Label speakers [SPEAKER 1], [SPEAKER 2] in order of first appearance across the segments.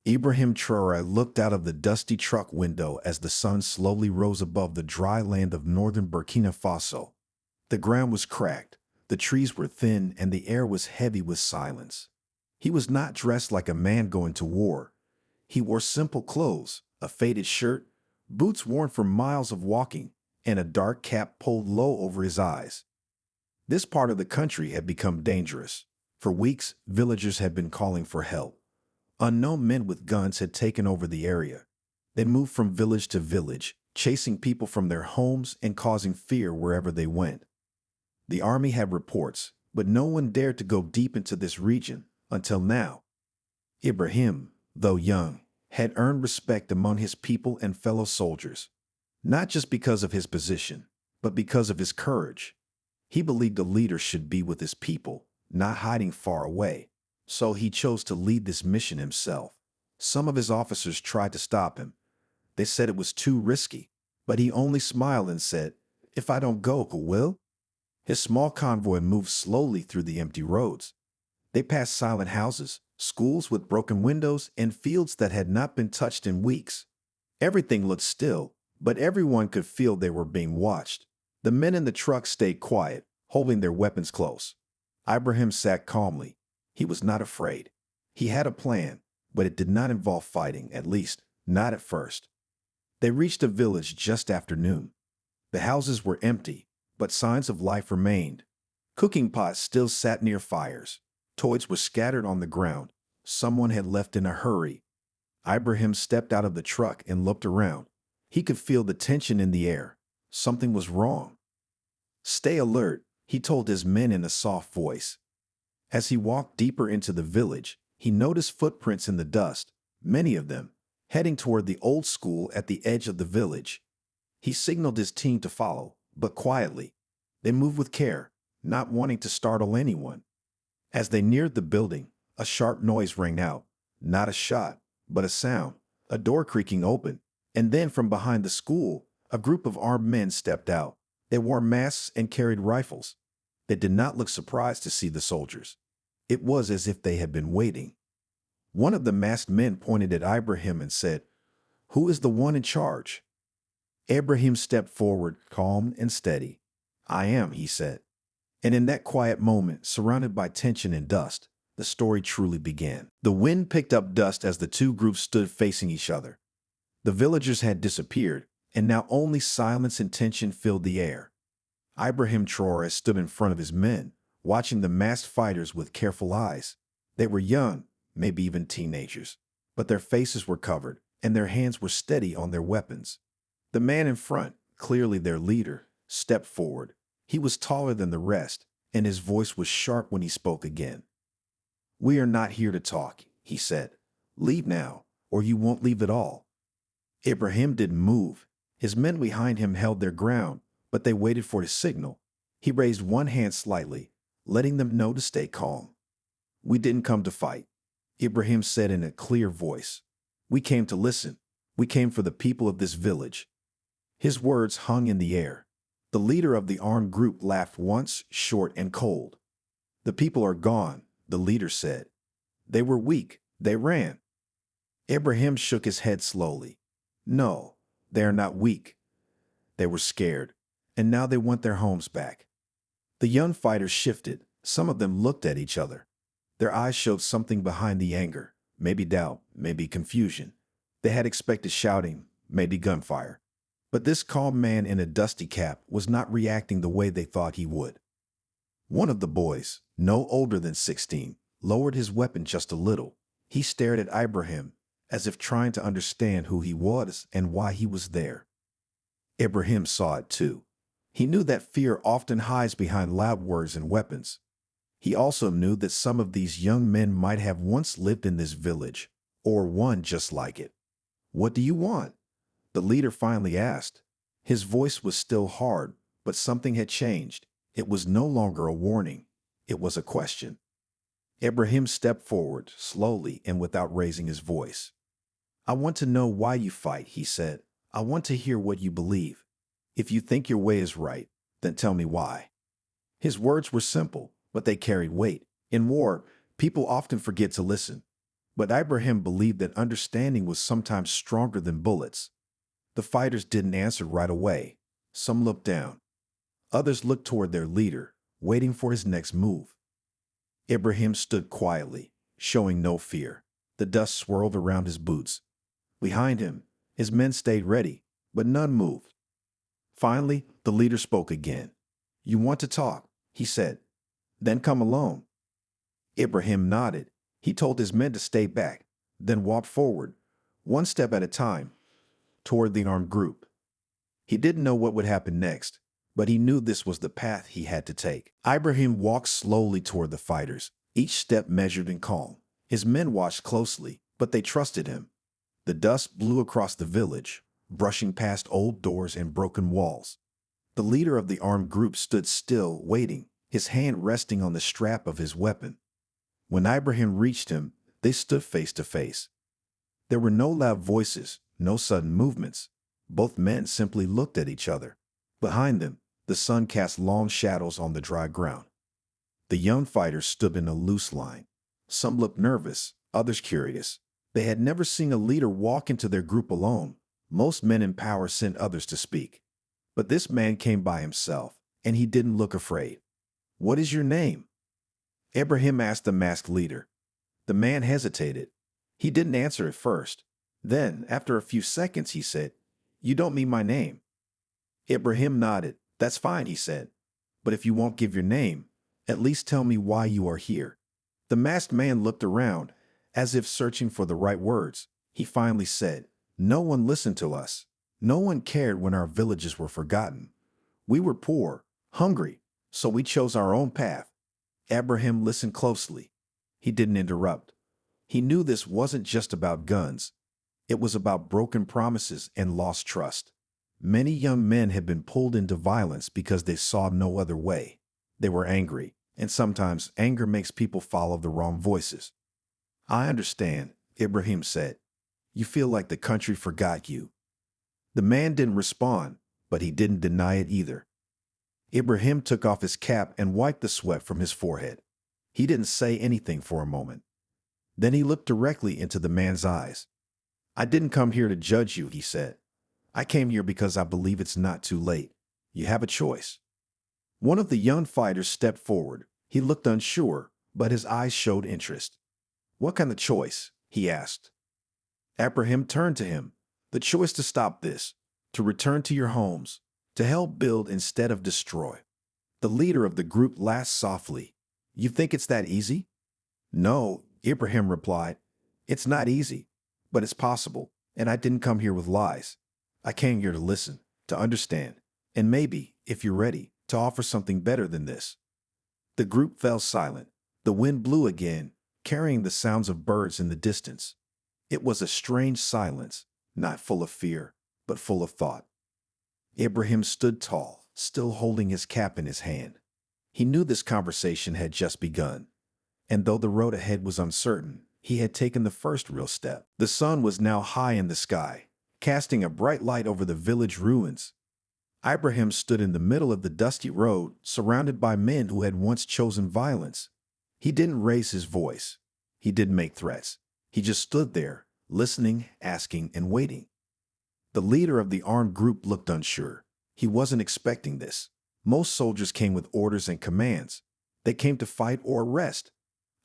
[SPEAKER 1] Ibrahim Traoré looked out of the dusty truck window as the sun slowly rose above the dry land of northern Burkina Faso. The ground was cracked, the trees were thin, and the air was heavy with silence. He was not dressed like a man going to war. He wore simple clothes, a faded shirt, boots worn from miles of walking, and a dark cap pulled low over his eyes. This part of the country had become dangerous. For weeks, villagers had been calling for help. Unknown men with guns had taken over the area. They moved from village to village, chasing people from their homes and causing fear wherever they went. The army had reports, but no one dared to go deep into this region until now. Ibrahim, though young, had earned respect among his people and fellow soldiers, not just because of his position, but because of his courage. He believed a leader should be with his people, not hiding far away. So he chose to lead this mission himself. Some of his officers tried to stop him. They said it was too risky, but he only smiled and said, "If I don't go, who will?" His small convoy moved slowly through the empty roads. They passed silent houses, schools with broken windows, and fields that had not been touched in weeks. Everything looked still, but everyone could feel they were being watched. The men in the truck stayed quiet, holding their weapons close. Ibrahim sat calmly. He was not afraid. He had a plan, but it did not involve fighting, at least, not at first. They reached a village just after noon. The houses were empty, but signs of life remained. Cooking pots still sat near fires. Toys were scattered on the ground. Someone had left in a hurry. Ibrahim stepped out of the truck and looked around. He could feel the tension in the air. Something was wrong. "Stay alert," he told his men in a soft voice. As he walked deeper into the village, he noticed footprints in the dust, many of them, heading toward the old school at the edge of the village. He signaled his team to follow, but quietly. They moved with care, not wanting to startle anyone. As they neared the building, a sharp noise rang out. Not a shot, but a sound, a door creaking open, and then from behind the school, a group of armed men stepped out. They wore masks and carried rifles. They did not look surprised to see the soldiers. It was as if they had been waiting. One of the masked men pointed at Ibrahim and said, "Who is the one in charge?" Ibrahim stepped forward, calm and steady. "I am," he said. And in that quiet moment, surrounded by tension and dust, the story truly began. The wind picked up dust as the two groups stood facing each other. The villagers had disappeared, and now only silence and tension filled the air. Ibrahim Traoré stood in front of his men, watching the masked fighters with careful eyes. They were young, maybe even teenagers, but their faces were covered, and their hands were steady on their weapons. The man in front, clearly their leader, stepped forward. He was taller than the rest, and his voice was sharp when he spoke again. "We are not here to talk," he said. "Leave now, or you won't leave at all." Ibrahim didn't move. His men behind him held their ground, but they waited for his signal. He raised one hand slightly, letting them know to stay calm. "We didn't come to fight," Ibrahim said in a clear voice. "We came to listen. We came for the people of this village." His words hung in the air. The leader of the armed group laughed once, short and cold. "The people are gone," the leader said. "They were weak. They ran." Ibrahim shook his head slowly. "No, they are not weak. They were scared, and now they want their homes back." The young fighters shifted. Some of them looked at each other. Their eyes showed something behind the anger, maybe doubt, maybe confusion. They had expected shouting, maybe gunfire. But this calm man in a dusty cap was not reacting the way they thought he would. One of the boys, no older than 16, lowered his weapon just a little. He stared at Ibrahim, as if trying to understand who he was and why he was there. Ibrahim saw it too. He knew that fear often hides behind loud words and weapons. He also knew that some of these young men might have once lived in this village, or one just like it. "What do you want?" the leader finally asked. His voice was still hard, but something had changed. It was no longer a warning. It was a question. Ibrahim stepped forward, slowly and without raising his voice. "I want to know why you fight," he said. "I want to hear what you believe. If you think your way is right, then tell me why." His words were simple, but they carried weight. In war, people often forget to listen. But Ibrahim believed that understanding was sometimes stronger than bullets. The fighters didn't answer right away. Some looked down. Others looked toward their leader, waiting for his next move. Ibrahim stood quietly, showing no fear. The dust swirled around his boots. Behind him, his men stayed ready, but none moved. Finally, the leader spoke again. "You want to talk," he said. "Then come alone." Ibrahim nodded. He told his men to stay back, then walked forward, one step at a time, toward the armed group. He didn't know what would happen next, but he knew this was the path he had to take. Ibrahim walked slowly toward the fighters, each step measured and calm. His men watched closely, but they trusted him. The dust blew across the village, brushing past old doors and broken walls. The leader of the armed group stood still, waiting, his hand resting on the strap of his weapon. When Ibrahim reached him, they stood face to face. There were no loud voices, no sudden movements. Both men simply looked at each other. Behind them, the sun cast long shadows on the dry ground. The young fighters stood in a loose line. Some looked nervous, others curious. They had never seen a leader walk into their group alone. Most men in power sent others to speak. But this man came by himself, and he didn't look afraid. "What is your name?" Ibrahim asked the masked leader. The man hesitated. He didn't answer at first. Then, after a few seconds, he said, "You don't mean my name." Ibrahim nodded. "That's fine," he said. "But if you won't give your name, at least tell me why you are here." The masked man looked around, as if searching for the right words. He finally said, "No one listened to us. No one cared when our villages were forgotten. We were poor, hungry, so we chose our own path." Ibrahim listened closely. He didn't interrupt. He knew this wasn't just about guns. It was about broken promises and lost trust. Many young men had been pulled into violence because they saw no other way. They were angry, and sometimes anger makes people follow the wrong voices. "I understand," Ibrahim said. "You feel like the country forgot you." The man didn't respond, but he didn't deny it either. Ibrahim took off his cap and wiped the sweat from his forehead. He didn't say anything for a moment. Then he looked directly into the man's eyes. "I didn't come here to judge you," he said. "I came here because I believe it's not too late. You have a choice." One of the young fighters stepped forward. He looked unsure, but his eyes showed interest. "What kind of choice?" he asked. Ibrahim turned to him. "The choice to stop this, to return to your homes, to help build instead of destroy." The leader of the group laughed softly. "You think it's that easy?" "No," Ibrahim replied. "It's not easy, but it's possible, and I didn't come here with lies. I came here to listen, to understand, and maybe, if you're ready, to offer something better than this." The group fell silent. The wind blew again, carrying the sounds of birds in the distance. It was a strange silence, not full of fear, but full of thought. Ibrahim stood tall, still holding his cap in his hand. He knew this conversation had just begun, and though the road ahead was uncertain, he had taken the first real step. The sun was now high in the sky, casting a bright light over the village ruins. Ibrahim stood in the middle of the dusty road, surrounded by men who had once chosen violence. He didn't raise his voice. He didn't make threats. He just stood there, listening, asking, and waiting. The leader of the armed group looked unsure. He wasn't expecting this. Most soldiers came with orders and commands. They came to fight or arrest.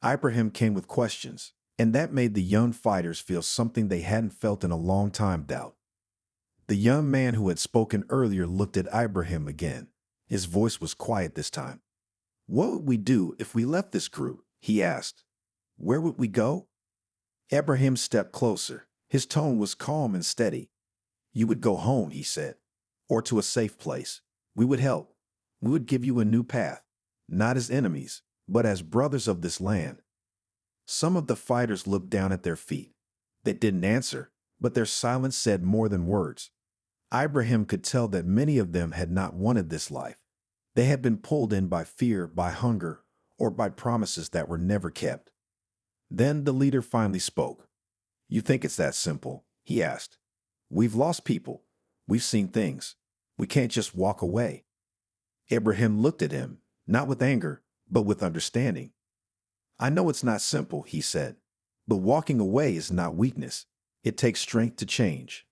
[SPEAKER 1] Ibrahim came with questions, and that made the young fighters feel something they hadn't felt in a long time: doubt. The young man who had spoken earlier looked at Ibrahim again. His voice was quiet this time. "What would we do if we left this group?" he asked. "Where would we go?" Ibrahim stepped closer. His tone was calm and steady. "You would go home," he said, "or to a safe place. We would help. We would give you a new path, not as enemies, but as brothers of this land." Some of the fighters looked down at their feet. They didn't answer, but their silence said more than words. Ibrahim could tell that many of them had not wanted this life. They had been pulled in by fear, by hunger, or by promises that were never kept. Then the leader finally spoke. "You think it's that simple?" he asked. "We've lost people. We've seen things. We can't just walk away." Ibrahim looked at him, not with anger, but with understanding. "I know it's not simple," he said, But walking away is not weakness. It takes strength to change.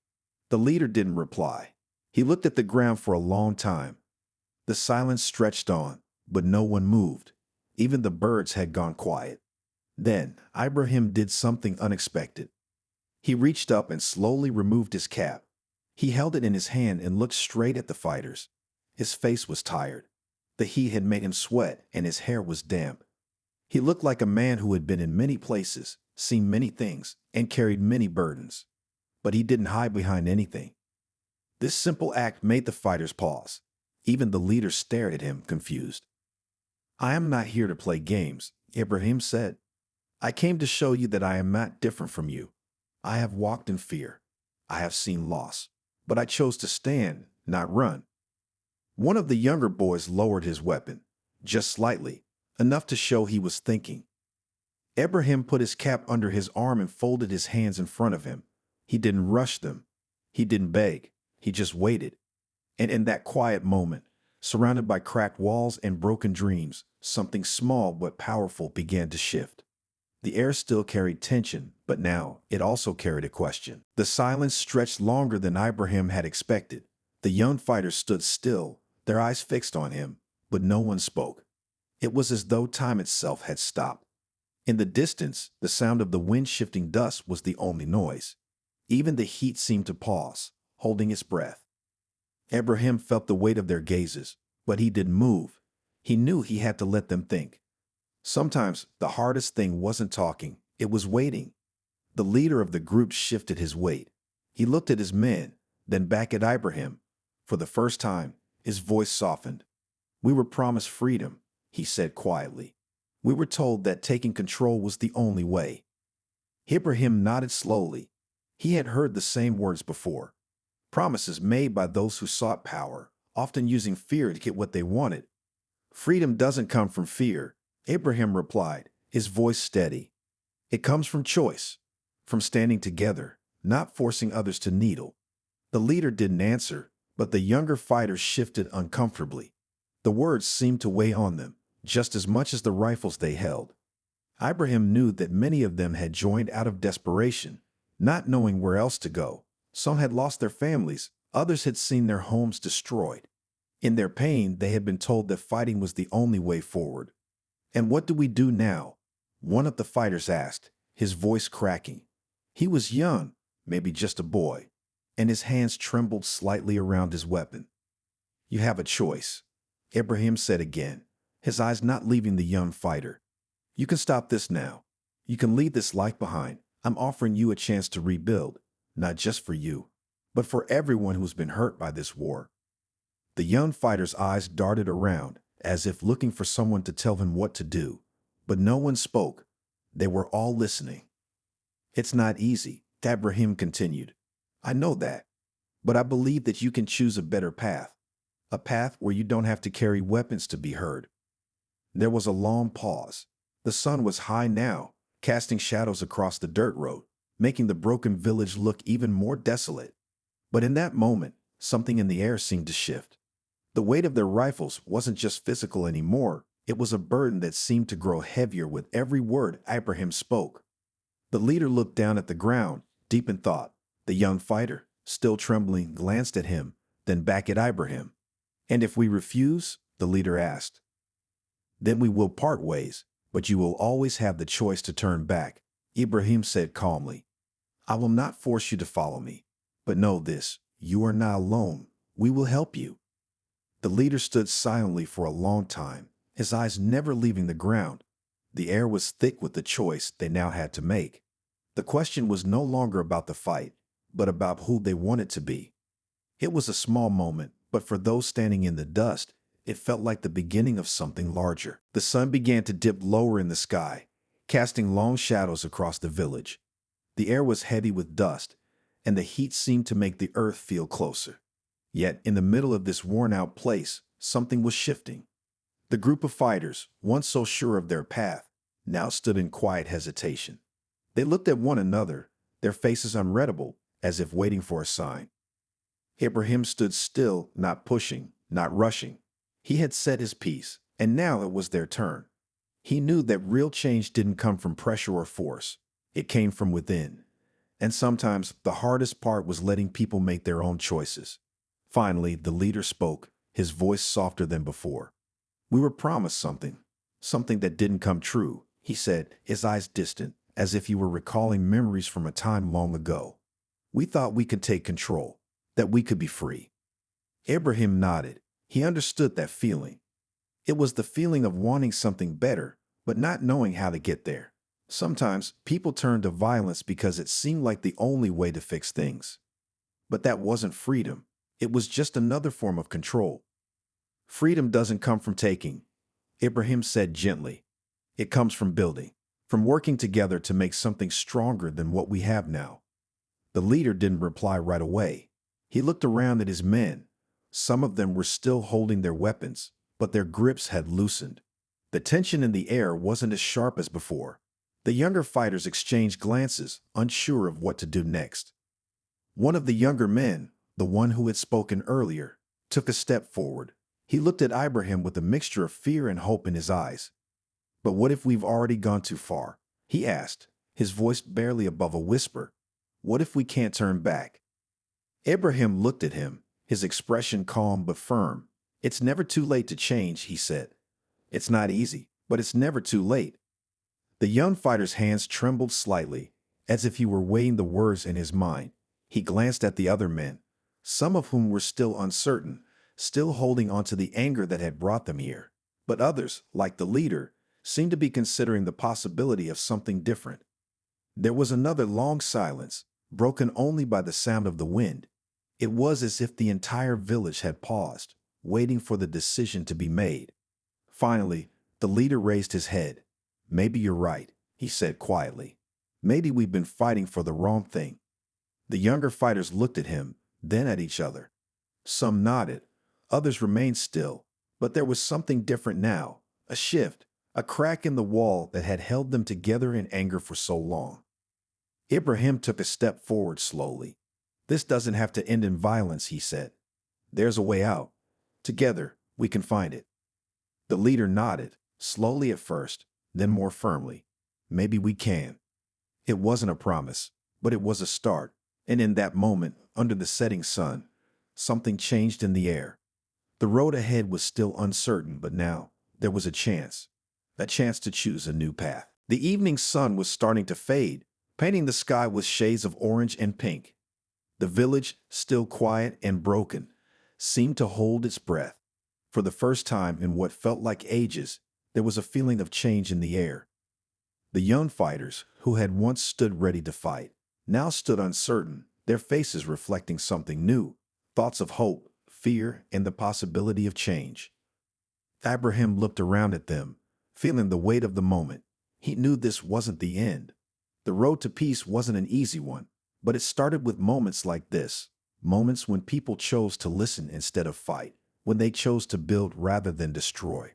[SPEAKER 1] The leader didn't reply. He looked at the ground for a long time. The silence stretched on, but no one moved. Even the birds had gone quiet. Then Ibrahim did something unexpected. He reached up and slowly removed his cap. He held it in his hand and looked straight at the fighters. His face was tired. The heat had made him sweat, and his hair was damp. He looked like a man who had been in many places, seen many things, and carried many burdens. But he didn't hide behind anything. This simple act made the fighters pause. Even the leader stared at him, confused. "I am not here to play games," Ibrahim said. "I came to show you that I am not different from you. I have walked in fear. I have seen loss. But I chose to stand, not run." One of the younger boys lowered his weapon, just slightly, enough to show he was thinking. Ibrahim put his cap under his arm and folded his hands in front of him. He didn't rush them. He didn't beg. He just waited. And in that quiet moment, surrounded by cracked walls and broken dreams, something small but powerful began to shift. The air still carried tension, but now it also carried a question. The silence stretched longer than Ibrahim had expected. The young fighters stood still, their eyes fixed on him, but no one spoke. It was as though time itself had stopped. In the distance, the sound of the wind shifting dust was the only noise. Even the heat seemed to pause, holding its breath. Ibrahim felt the weight of their gazes, but he didn't move. He knew he had to let them think. Sometimes the hardest thing wasn't talking, it was waiting. The leader of the group shifted his weight. He looked at his men, then back at Ibrahim. For the first time, his voice softened. "We were promised freedom," he said quietly. "We were told that taking control was the only way." Ibrahim nodded slowly. He had heard the same words before. Promises made by those who sought power, often using fear to get what they wanted. "Freedom doesn't come from fear," Ibrahim replied, his voice steady. "It comes from choice, from standing together, not forcing others to kneel." The leader didn't answer, but the younger fighters shifted uncomfortably. The words seemed to weigh on them, just as much as the rifles they held. Ibrahim knew that many of them had joined out of desperation, not knowing where else to go. Some had lost their families, others had seen their homes destroyed. In their pain, they had been told that fighting was the only way forward. "And what do we do now?" one of the fighters asked, his voice cracking. He was young, maybe just a boy, and his hands trembled slightly around his weapon. "You have a choice," Ibrahim said again, his eyes not leaving the young fighter. "You can stop this now. You can leave this life behind. I'm offering you a chance to rebuild, not just for you, but for everyone who's been hurt by this war." The young fighter's eyes darted around, as if looking for someone to tell him what to do, but no one spoke. They were all listening. "It's not easy," Ibrahim continued. "I know that, but I believe that you can choose a better path, a path where you don't have to carry weapons to be heard." There was a long pause. The sun was high now, casting shadows across the dirt road, making the broken village look even more desolate. But in that moment, something in the air seemed to shift. The weight of their rifles wasn't just physical anymore. It was a burden that seemed to grow heavier with every word Ibrahim spoke. The leader looked down at the ground, deep in thought. The young fighter, still trembling, glanced at him, then back at Ibrahim. "And if we refuse?" the leader asked. "Then we will part ways, but you will always have the choice to turn back," Ibrahim said calmly. "I will not force you to follow me, but know this, you are not alone. We will help you." The leader stood silently for a long time, his eyes never leaving the ground. The air was thick with the choice they now had to make. The question was no longer about the fight, but about who they wanted to be. It was a small moment, but for those standing in the dust, it felt like the beginning of something larger. The sun began to dip lower in the sky, casting long shadows across the village. The air was heavy with dust, and the heat seemed to make the earth feel closer. Yet, in the middle of this worn-out place, something was shifting. The group of fighters, once so sure of their path, now stood in quiet hesitation. They looked at one another, their faces unreadable, as if waiting for a sign. Ibrahim stood still, not pushing, not rushing. He had said his piece, and now it was their turn. He knew that real change didn't come from pressure or force. It came from within. And sometimes the hardest part was letting people make their own choices. Finally, the leader spoke, his voice softer than before. We were promised something, something that didn't come true, he said, his eyes distant, as if he were recalling memories from a time long ago. We thought we could take control, that we could be free. Ibrahim nodded. He understood that feeling. It was the feeling of wanting something better, but not knowing how to get there. Sometimes people turn to violence because it seemed like the only way to fix things. But that wasn't freedom. It was just another form of control. Freedom doesn't come from taking, Ibrahim said gently. It comes from building, from working together to make something stronger than what we have now. The leader didn't reply right away. He looked around at his men. Some of them were still holding their weapons, but their grips had loosened. The tension in the air wasn't as sharp as before. The younger fighters exchanged glances, unsure of what to do next. One of the younger men, the one who had spoken earlier, took a step forward. He looked at Ibrahim with a mixture of fear and hope in his eyes. But what if we've already gone too far? He asked, his voice barely above a whisper. What if we can't turn back? Ibrahim looked at him, his expression calm but firm. It's never too late to change, he said. It's not easy, but it's never too late. The young fighter's hands trembled slightly, as if he were weighing the words in his mind. He glanced at the other men, some of whom were still uncertain, still holding on to the anger that had brought them here. But others, like the leader, seemed to be considering the possibility of something different. There was another long silence, broken only by the sound of the wind. It was as if the entire village had paused, waiting for the decision to be made. Finally, the leader raised his head. Maybe you're right, he said quietly. Maybe we've been fighting for the wrong thing. The younger fighters looked at him, then at each other. Some nodded, others remained still, but there was something different now, a shift, a crack in the wall that had held them together in anger for so long. Ibrahim took a step forward slowly. This doesn't have to end in violence, he said. There's a way out. Together, we can find it. The leader nodded, slowly at first, then more firmly. Maybe we can. It wasn't a promise, but it was a start, and in that moment, under the setting sun, something changed in the air. The road ahead was still uncertain, but now there was a chance to choose a new path. The evening sun was starting to fade, painting the sky with shades of orange and pink. The village, still quiet and broken, seemed to hold its breath. For the first time in what felt like ages, there was a feeling of change in the air. The young fighters, who had once stood ready to fight, now stood uncertain, their faces reflecting something new, thoughts of hope, fear, and the possibility of change. Ibrahim looked around at them, feeling the weight of the moment. He knew this wasn't the end. The road to peace wasn't an easy one, but it started with moments like this, moments when people chose to listen instead of fight, when they chose to build rather than destroy.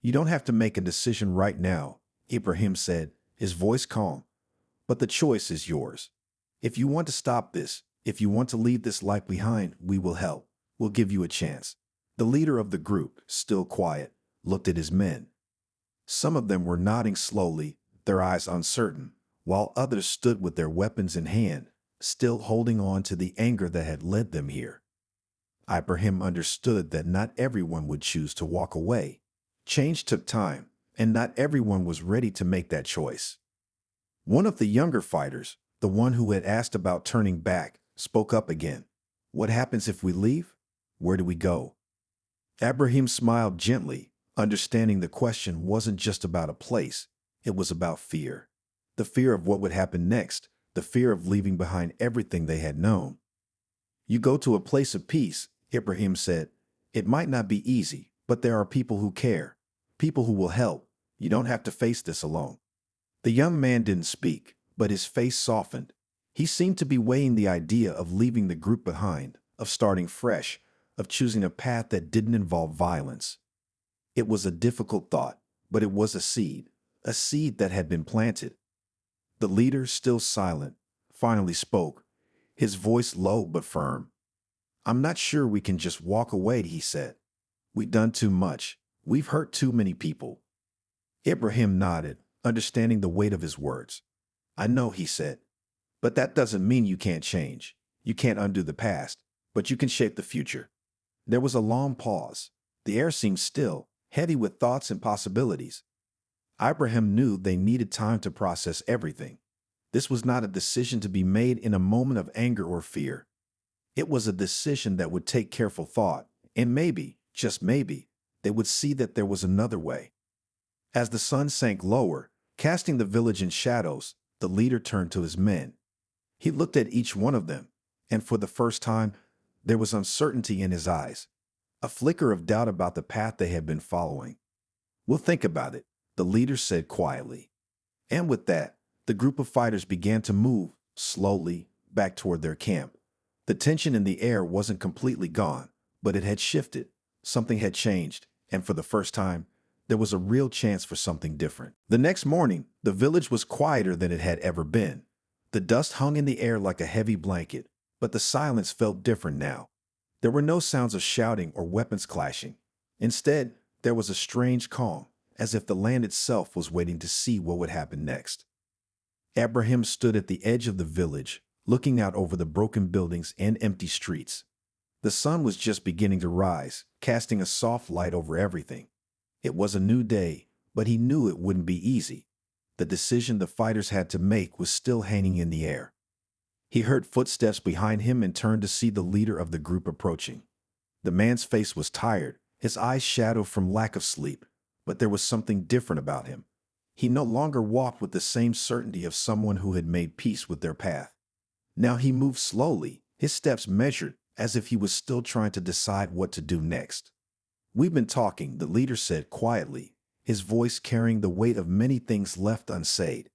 [SPEAKER 1] You don't have to make a decision right now, Ibrahim said, his voice calm, but the choice is yours. If you want to stop this, if you want to leave this life behind, we will help. We'll give you a chance. The leader of the group, still quiet, looked at his men. Some of them were nodding slowly, their eyes uncertain, while others stood with their weapons in hand, still holding on to the anger that had led them here. Ibrahim understood that not everyone would choose to walk away. Change took time, and not everyone was ready to make that choice. One of the younger fighters, the one who had asked about turning back, spoke up again. What happens if we leave? Where do we go? Ibrahim smiled gently, understanding the question wasn't just about a place, it was about fear. The fear of what would happen next, the fear of leaving behind everything they had known. You go to a place of peace, Ibrahim said. It might not be easy, but there are people who care, people who will help. You don't have to face this alone. The young man didn't speak, but his face softened. He seemed to be weighing the idea of leaving the group behind, of starting fresh, of choosing a path that didn't involve violence. It was a difficult thought, but it was a seed that had been planted. The leader, still silent, finally spoke, his voice low but firm. I'm not sure we can just walk away, he said. We've done too much. We've hurt too many people. Ibrahim nodded, understanding the weight of his words. I know, he said, but that doesn't mean you can't change. You can't undo the past, but you can shape the future. There was a long pause. The air seemed still, heavy with thoughts and possibilities. Ibrahim knew they needed time to process everything. This was not a decision to be made in a moment of anger or fear. It was a decision that would take careful thought, and maybe, just maybe, they would see that there was another way. As the sun sank lower, casting the village in shadows, the leader turned to his men. He looked at each one of them, and for the first time, there was uncertainty in his eyes, a flicker of doubt about the path they had been following. "We'll think about it," the leader said quietly. And with that, the group of fighters began to move, slowly, back toward their camp. The tension in the air wasn't completely gone, but it had shifted. Something had changed, and for the first time, there was a real chance for something different. The next morning, the village was quieter than it had ever been. The dust hung in the air like a heavy blanket, but the silence felt different now. There were no sounds of shouting or weapons clashing. Instead, there was a strange calm, as if the land itself was waiting to see what would happen next. Ibrahim stood at the edge of the village, looking out over the broken buildings and empty streets. The sun was just beginning to rise, casting a soft light over everything. It was a new day, but he knew it wouldn't be easy. The decision the fighters had to make was still hanging in the air. He heard footsteps behind him and turned to see the leader of the group approaching. The man's face was tired, his eyes shadowed from lack of sleep, but there was something different about him. He no longer walked with the same certainty of someone who had made peace with their path. Now he moved slowly, his steps measured, as if he was still trying to decide what to do next. "We've been talking," the leader said quietly, his voice carrying the weight of many things left unsaid.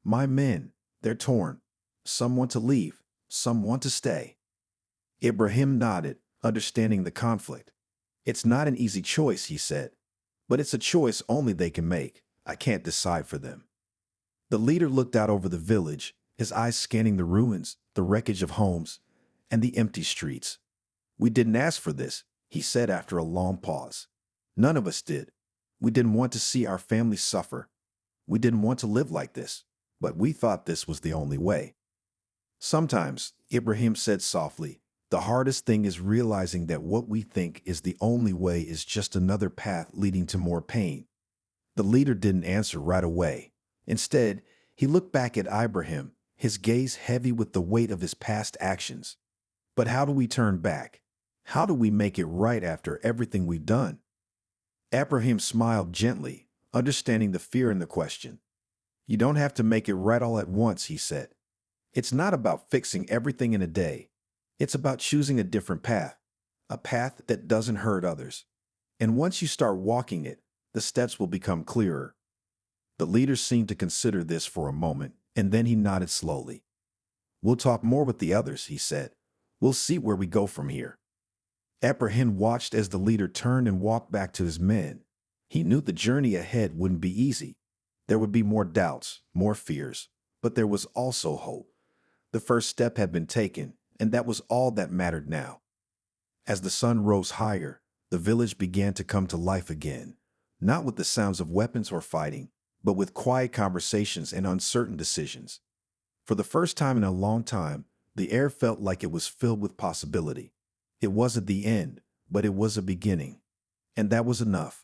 [SPEAKER 1] "My men, they're torn. Some want to leave, some want to stay." Ibrahim nodded, understanding the conflict. "It's not an easy choice," he said, "but it's a choice only they can make. I can't decide for them." The leader looked out over the village, his eyes scanning the ruins, the wreckage of homes, and the empty streets. "We didn't ask for this," he said after a long pause. "None of us did. We didn't want to see our families suffer. We didn't want to live like this, but we thought this was the only way." "Sometimes," Ibrahim said softly, "the hardest thing is realizing that what we think is the only way is just another path leading to more pain." The leader didn't answer right away. Instead, he looked back at Ibrahim, his gaze heavy with the weight of his past actions. "But how do we turn back? How do we make it right after everything we've done?" Ibrahim smiled gently, understanding the fear in the question. "You don't have to make it right all at once," he said. "It's not about fixing everything in a day. It's about choosing a different path, a path that doesn't hurt others. And once you start walking it, the steps will become clearer." The leader seemed to consider this for a moment, and then he nodded slowly. "We'll talk more with the others," he said. "We'll see where we go from here." Ibrahim watched as the leader turned and walked back to his men. He knew the journey ahead wouldn't be easy. There would be more doubts, more fears, but there was also hope. The first step had been taken, and that was all that mattered now. As the sun rose higher, the village began to come to life again, not with the sounds of weapons or fighting, but with quiet conversations and uncertain decisions. For the first time in a long time, the air felt like it was filled with possibility. It wasn't the end, but it was a beginning. And that was enough.